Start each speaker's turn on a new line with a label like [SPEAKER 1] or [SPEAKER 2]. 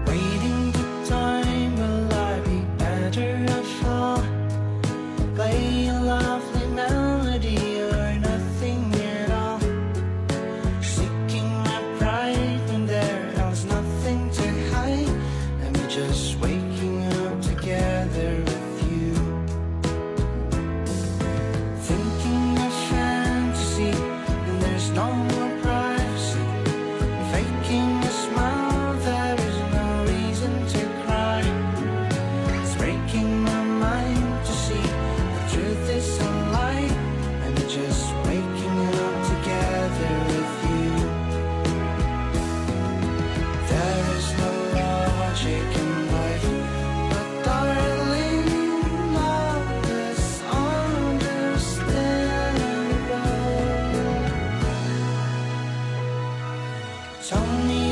[SPEAKER 1] Waiting for time, will I be better off? Play a lovely melody or nothing at all. Seeking my pride when there was nothing to hide. And we're just waking up together with you. Thinking of fantasy and there's no more privacy. Faking a smile, there is no reason to cry. It's breaking my mind to see the truth is a lie. And we're just waking up together with you. There is no logic in life, but darling, love is understandable. Tell me